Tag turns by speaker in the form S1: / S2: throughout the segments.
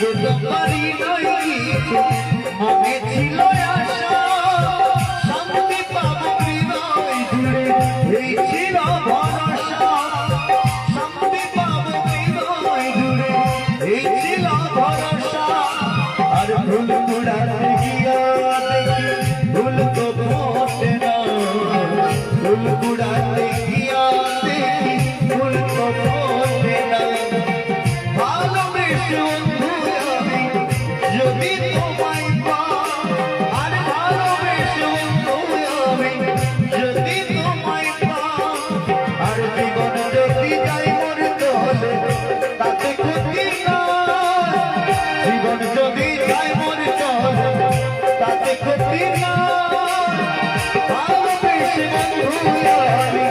S1: তোমারই নয় কিছু মনে ছিল আশা শান্তি পাবো হৃদয় জুড়ে এই ছিল ভরসা শান্তি পাবো হৃদয় জুড়ে এই ছিল ভরসা আর ভুল কুড়াতে গিয়া দেখি ভুল তো ফোটে না ভুল কুড়াতে গিয়া দেখি ভুল তো ফোটে না ভালোবেসে যদি তোমায় পাই আর ভালোবেসে আমি যদি তোমায় পাই আর জীবন যদি যাই মরতে হলে তাতে ক্ষতি না জীবন যদি যাই মরতে হলে তাতে ক্ষতি না ভালোবেসে আমি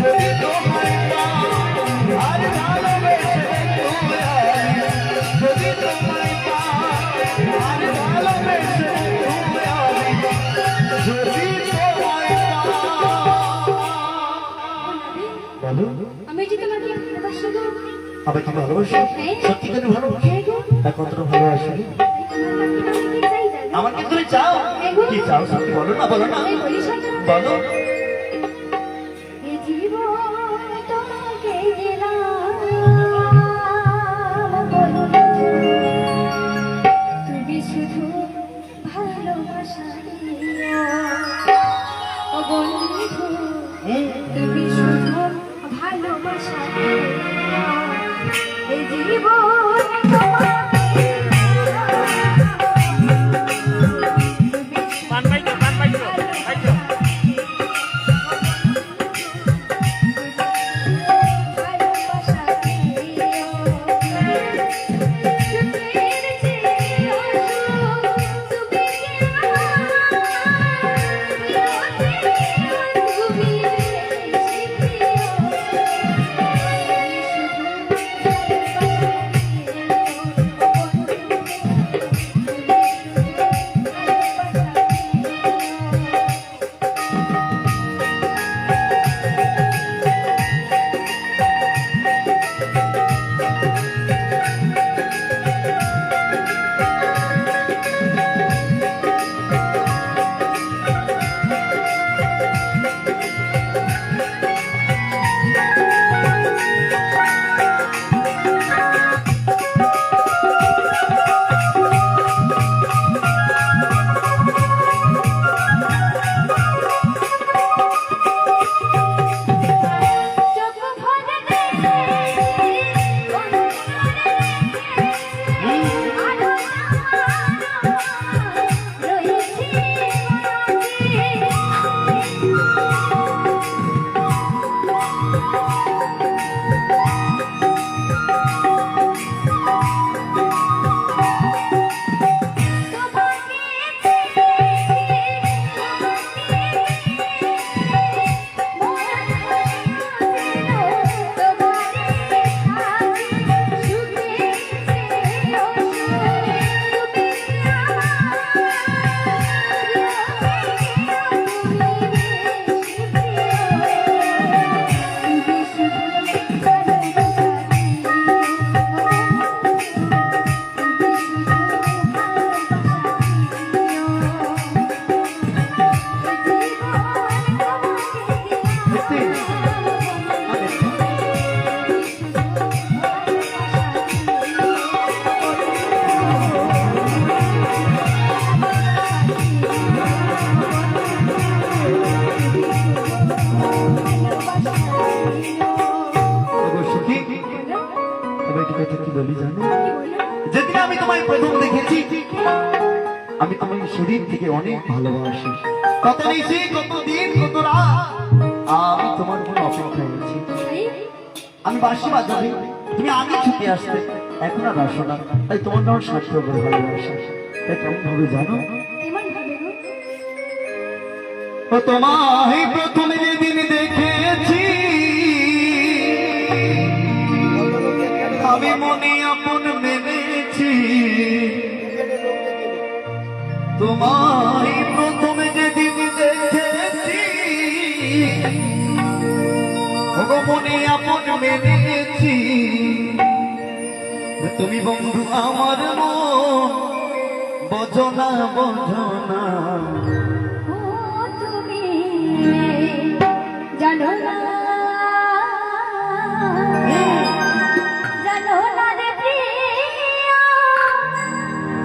S1: যদি তোমায় পাই আর ভালোবেসে যদি তোমায়
S2: আমি যে তোমাকে ভালোবাসি গো।
S1: আমি কি ভালোবাসি? সত্যি করে ভালোবাসি? কতটা ভালোবাসি? আমার কি তুমি চাও? কি চাও সত্যি বলো না, বলো না, বলো।
S2: তুমি শুধু ভালোবাসা বন্ধু তুমি শুধু ভালোবাসা এই জীবন
S1: যেদিন আমি তোমায় প্রথম দেখেছি আমি তোমায় শরীর থেকে অনেক ভালোবাসি কত নিশি কত দিন কত রাত আমি তোমার জন্য অপেক্ষায় আছি আমি বাঁশি বাজাবি তুমি আগে ছুটে আসতে এখন আর আসো না তাই তোমার নাম স্বার্থ করে ভালোবাসি তাই কেমন ভাবে জানো ও তোমায় প্রথমে যেদিন দেখেছি আমি মনে আপন মেনেছি তোমায় প্রথমে যেদিন দেখেছি মনে আপন মেনেছি তুমি বন্ধু আমার মন বজনা বজনা
S2: ও তুমি জানো না জানো না রে প্রিয়া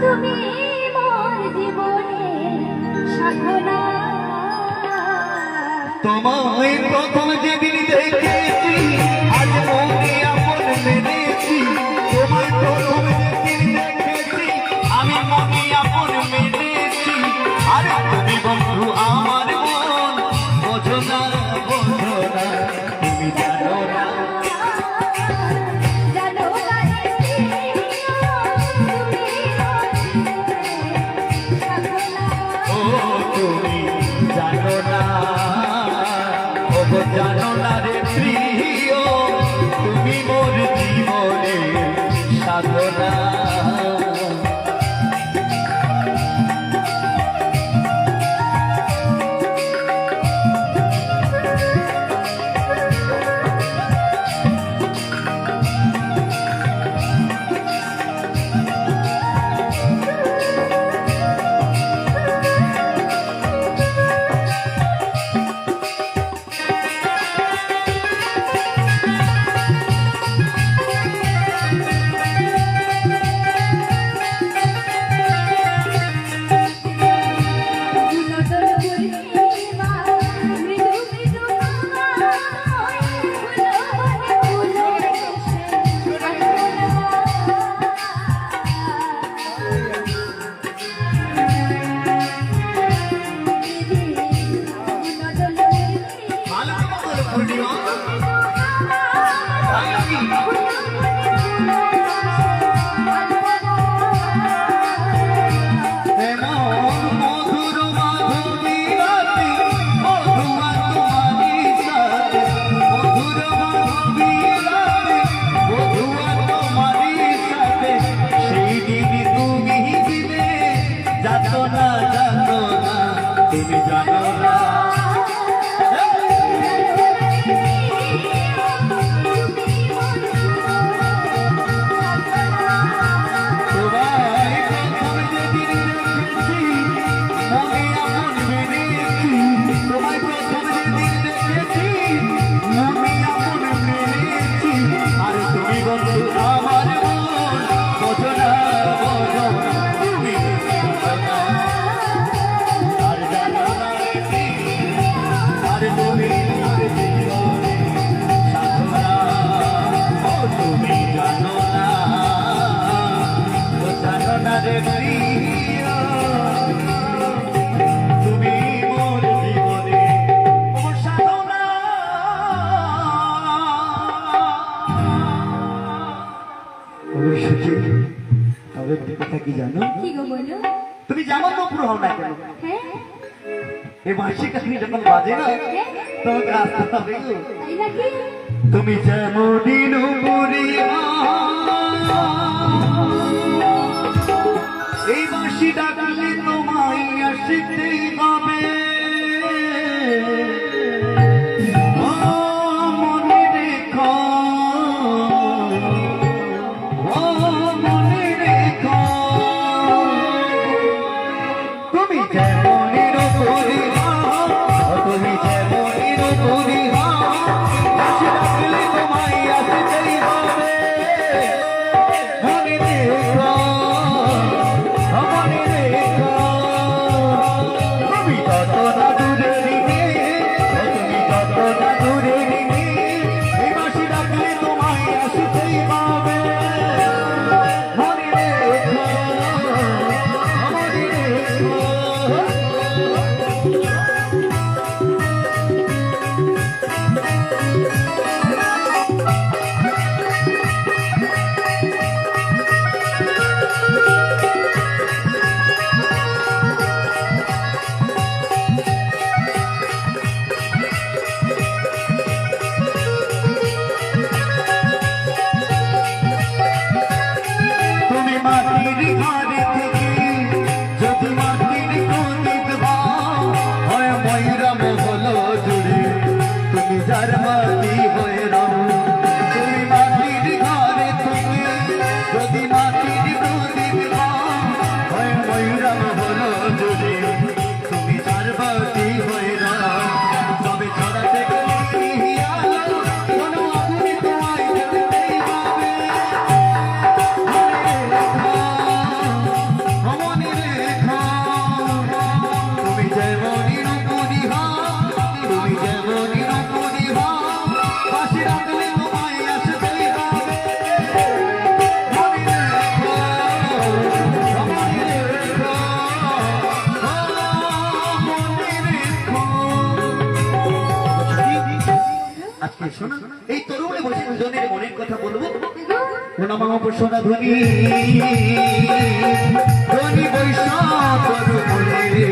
S2: তুমি মোর জীবনের সাধনা
S1: তোমায় প্রথম যেদিন দেখেছি আজ মনে আপন মেনেছি তোমায় প্রথম যেদিন দেখেছি আমি মনে আপন মেনেছি আর তুমি বন্ধু আমার মন বোঝনা বোঝনা তুমি জানো না
S2: জানো না রে প্রিয়া তুমি মোর জীবনের সাধনা
S1: ও তুমি জানো না ও জানো না রে প্রিয় তুমি মোর জীবনের সাধনা
S2: নদন পূর্ণিমা মৃদু মৃদু গায় ফুলো
S1: ভালো করে পূর্ণিমা ভালো কি এমন মধুর মাধুরী রাতে মধুমা তোমারি সাথে মধুর মাধুরী রাতে মধুমা তোমারি সাথে সেই দিন তুমি দিলে যাতো না তুমি জানো না তোমায় প্রথম যেদিন দেখেছি মনে আপন মেনেছি তোমায় প্রথম যেদিন দেখেছি মনে আপন মেনেছি আর তুমি বন্ধু আমার মন বোঝনা বোঝনা তুমি বোঝনা আর জানো না রে প্রিয়া, আর তুমি আমার জীবনের সাধনা ও তুমি জানো না ও জানো না রে প্রিয়া, তুমি মোর জীবনে মোর সাধনা অবশ্যই তবে কথা কি জানো
S2: কি গো বলো
S1: তুমি যেমন নপুর হও না কেন
S2: হ্যাঁ
S1: এই বাঁশি কাঠি যখন বাজে না তোমাকে আসতে হবে গো।
S2: তাই নাকি
S1: তুমি যেমনই নুপুরি এই বাঁশি ডাকলে তোমায় আসতেই হবে ও মনে রেখো ও মনে রেখো তুমি যেমনই নুপুরি তুমি যেমনই নুপুরি বাঁশি ডাকলে তোমায় আসতেই হবে মনে রেখো মনে রেখো তুমি যত না দূরে নিবে তুমি যত না দূরে নিবে এই বাঁশি ডাকলে তোমায় আসতেই পাবে মনে রেখো মনে রেখো শোনো এই তরুণে বসে দুজনের মনের কথা বলবো।
S2: গো,
S1: প্রণাম সোনা ধ্বনি ধ্বনি বৈশাখ তরু বলে